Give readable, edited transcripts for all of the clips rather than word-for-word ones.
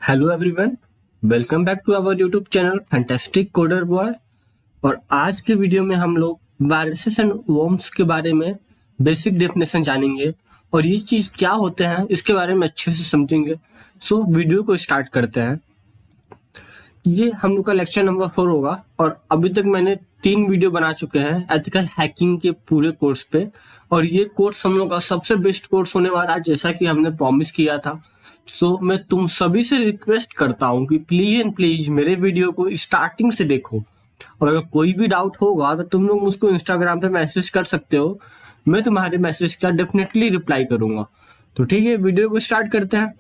Hello everyone, welcome back to our YouTube channel fantastic coder boy. और आज के video में हम लोग वायरसेस एंड वर्म्स के बारे में बेसिक डेफिनेशन जानेंगे और ये चीज़ क्या होते हैं इसके बारे में अच्छे से समझेंगे। सो वीडियो को स्टार्ट करते हैं। ये हम लोग का लेक्चर नंबर 4 होगा और अभी तक मैंने 3 वीडियो बना चुके हैं एथिकल हैकिंग के पूरे कोर्स पे। और ये कोर्स हम लोग का सबसे बेस्ट कोर्स होने वाला है, जैसा कि हमने प्रॉमिस किया था। सो मैं तुम सभी से रिक्वेस्ट करता हूँ कि प्लीज एंड प्लीज मेरे वीडियो को स्टार्टिंग से देखो। और अगर कोई भी डाउट होगा तो तुम लोग मुझको इंस्टाग्राम पे मैसेज कर सकते हो, मैं तुम्हारे मैसेज का डेफिनेटली रिप्लाई करूंगा। तो ठीक है, वीडियो को स्टार्ट करते हैं।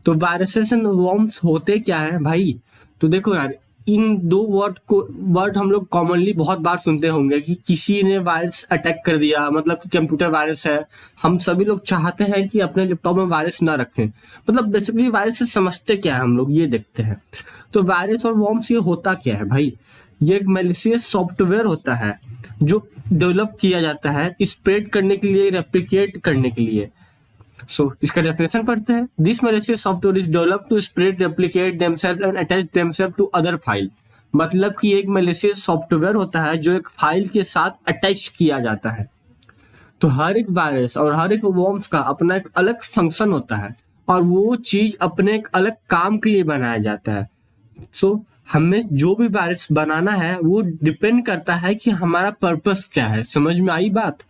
तो वायरसेस एंड वर्म्स होते क्या है भाई? तो देखो यार, इन दो वर्ड हम लोग कॉमनली बहुत बार सुनते होंगे कि किसी ने वायरस अटैक कर दिया, मतलब कि कंप्यूटर वायरस है। हम सभी लोग चाहते हैं कि अपने लैपटॉप में वायरस ना रखें। मतलब बेसिकली वायरस से समझते क्या है हम लोग, ये देखते हैं। तो वायरस और वर्म्स ये होता क्या है भाई? ये एक मैलिशियस सॉफ्टवेयर होता है जो डेवलप किया जाता है स्प्रेड करने के लिए, रेप्लिकेट करने के लिए। इसका डेफिनेशन पढ़ते हैं। This malicious software is develop to spread, replicate themselves and attach themselves to other file. मतलब कि एक malicious सॉफ्टवेयर होता है जो एक फाइल के साथ अटैच किया जाता है। तो हर एक वायरस और हर एक वर्म्स का अपना एक अलग फंक्शन होता है और वो चीज अपने एक अलग काम के लिए बनाया जाता है। हमें जो भी वायरस बनाना है वो डिपेंड करता है कि हमारा पर्पस क्या है। समझ में आई बात?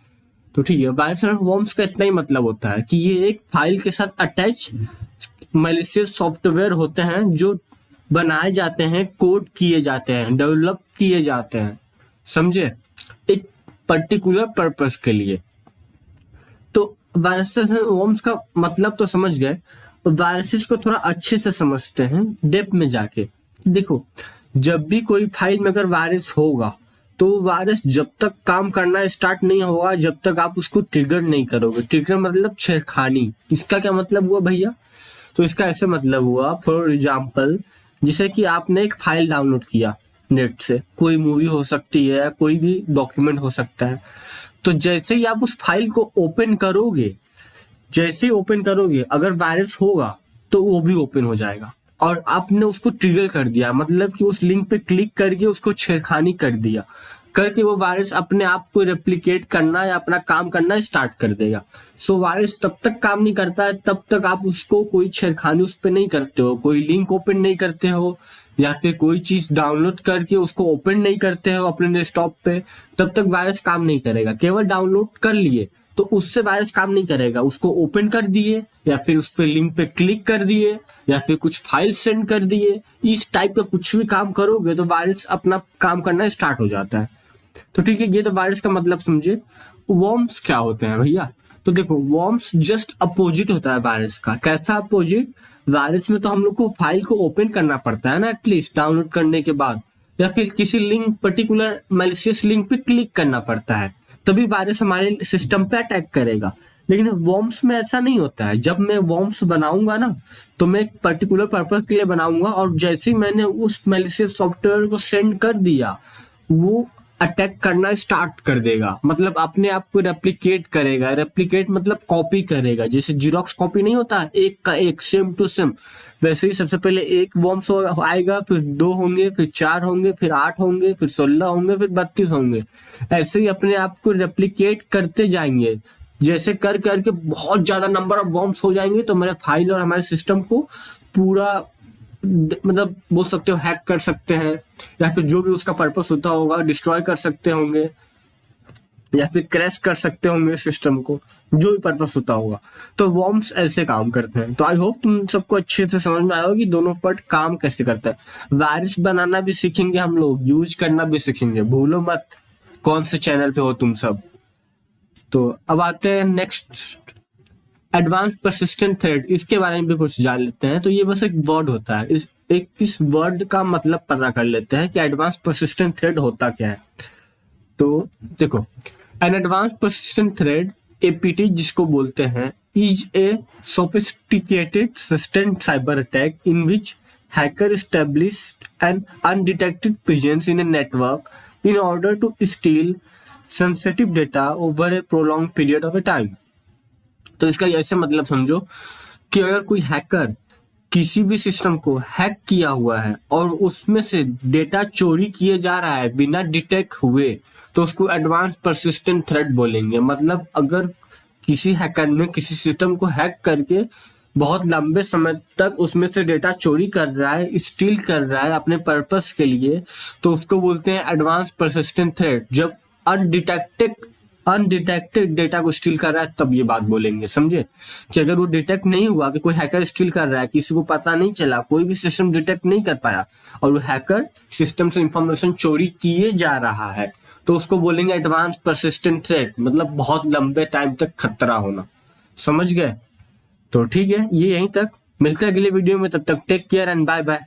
तो ठीक है, वायरस एंड वर्म्स का इतना ही मतलब होता है कि ये एक फाइल के साथ अटैच मैलिशियस सॉफ्टवेयर होते हैं जो बनाए जाते हैं, कोड किए जाते हैं, डेवलप किए जाते हैं, समझे, एक पर्टिकुलर पर्पस के लिए। तो वायरसेस एंड वर्म्स का मतलब तो समझ गए। वायरसेस को थोड़ा अच्छे से समझते हैं डेप्थ में जाके। देखो, जब भी कोई फाइल में अगर वायरस होगा तो वायरस जब तक काम करना स्टार्ट नहीं होगा जब तक आप उसको ट्रिगर नहीं करोगे। ट्रिगर मतलब छेड़खानी। इसका क्या मतलब हुआ भैया? तो इसका ऐसे मतलब हुआ, फॉर एग्जाम्पल, जैसे कि आपने एक फाइल डाउनलोड किया नेट से, कोई मूवी हो सकती है, कोई भी डॉक्यूमेंट हो सकता है। तो जैसे ही आप उस फाइल को ओपन करोगे, जैसे ही ओपन करोगे अगर वायरस होगा तो वो भी ओपन हो जाएगा। और आपने उसको ट्रिगर कर दिया, मतलब कि उस लिंक पे क्लिक करके उसको छेड़खानी कर दिया, करके वो वायरस अपने आप को रेप्लिकेट करना या अपना काम करना स्टार्ट कर देगा। वायरस तब तक काम नहीं करता है तब तक आप उसको कोई छेड़खानी उस पर नहीं करते हो, कोई लिंक ओपन नहीं करते हो या फिर कोई चीज डाउनलोड करके उसको ओपन नहीं करते हो अपने डेस्कटॉप पे, तब तक वायरस काम नहीं करेगा। केवल डाउनलोड कर लिए तो उससे वायरस काम नहीं करेगा। उसको ओपन कर दिए या फिर उस पे लिंक पे क्लिक कर दिए या फिर कुछ फाइल सेंड कर दिए, इस टाइप का कुछ भी काम करोगे तो वायरस अपना काम करना स्टार्ट हो जाता है। तो ठीक है, ये तो वायरस का मतलब समझे। वर्म्स क्या होते हैं भैया? तो देखो, वर्म्स जस्ट अपोजिट होता है वायरस का। कैसा अपोजिट? वायरस में तो हम लोग को फाइल को ओपन करना पड़ता है ना, एटलीस्ट डाउनलोड करने के बाद, या फिर किसी लिंक, पर्टिकुलर मैलिशियस लिंक पे क्लिक करना पड़ता है, तभी वायरस हमारे सिस्टम पे अटैक करेगा। लेकिन वर्म्स में ऐसा नहीं होता है। जब मैं वर्म्स बनाऊंगा ना तो मैं एक पर्टिकुलर पर्पस के लिए बनाऊंगा और जैसे ही मैंने उस मैलिशियस सॉफ्टवेयर को सेंड कर दिया वो अटैक करना स्टार्ट कर देगा। मतलब अपने आप को रेप्लिकेट करेगा। रेप्लिकेट मतलब कॉपी करेगा। जैसे जीरोक्स कॉपी नहीं होता, एक का एक, सेम टू सेम, वैसे ही सबसे पहले एक वर्म्स आएगा, फिर 2 होंगे, फिर 4 होंगे, फिर 8 होंगे, फिर 16 होंगे, फिर 32 होंगे। ऐसे ही अपने आप को रेप्लिकेट करते जाएंगे। जैसे कर करके बहुत ज्यादा नंबर ऑफ वर्म्स हो जाएंगे तो हमारे फाइल और हमारे सिस्टम को पूरा, मतलब बोल सकते हो, हैक कर सकते हैं या फिर जो भी उसका पर्पस होता होगा डिस्ट्रॉय कर सकते होंगे या फिर क्रैश कर सकते होंगे सिस्टम को, जो भी पर्पस होता होगा। तो वर्म्स ऐसे काम करते हैं। तो आई होप तुम सबको अच्छे से समझ में आया कि दोनों पार्ट काम कैसे करता है। वायरस बनाना भी सीखेंगे हम लोग, यूज करना भी सीखेंगे, भूलो मत कौन से चैनल पे हो तुम सब। तो अब आते हैं नेक्स्ट, एडवांस परसिस्टेंट थ्रेड। इसके बारे में भी कुछ जान लेते हैं। तो ये बस एक वर्ड होता है, इस वर्ड का मतलब पता कर लेते हैं कि एडवांस परसिस्टेंट थ्रेड होता क्या है। तो देखो, an advance persistent thread, APT जिसको बोलते हैं, is a sophisticated sustained cyber attack in which hacker established an undetected presence in a network in order to steal sensitive data over a prolonged period of a time। तो इसका ऐसे मतलब समझो कि अगर कोई हैकर किसी भी सिस्टम को हैक किया हुआ है और उसमें से डेटा चोरी किए जा रहा है बिना डिटेक्ट हुए, तो उसको एडवांस परसिस्टेंट थ्रेट बोलेंगे। मतलब अगर किसी हैकर ने किसी सिस्टम को हैक करके बहुत लंबे समय तक उसमें से डेटा चोरी कर रहा है, स्टील कर रहा है अपने पर्पस के लिए, तो उसको बोलते हैं एडवांस परसिस्टेंट थ्रेट। जब अनडिटेक्टेड डेटा को स्टील कर रहा है तब ये बात बोलेंगे, समझे? कि अगर वो डिटेक्ट नहीं हुआ कि कोई हैकर स्टील कर रहा है, किसी को पता नहीं चला, कोई भी सिस्टम डिटेक्ट नहीं कर पाया और वो हैकर सिस्टम से इंफॉर्मेशन चोरी किए जा रहा है, तो उसको बोलेंगे एडवांस परसिस्टेंट थ्रेट, मतलब बहुत लंबे टाइम तक खतरा होना। समझ गए? तो ठीक है, ये यहीं तक, मिलते हैं अगले वीडियो में, तब तक take care and bye bye.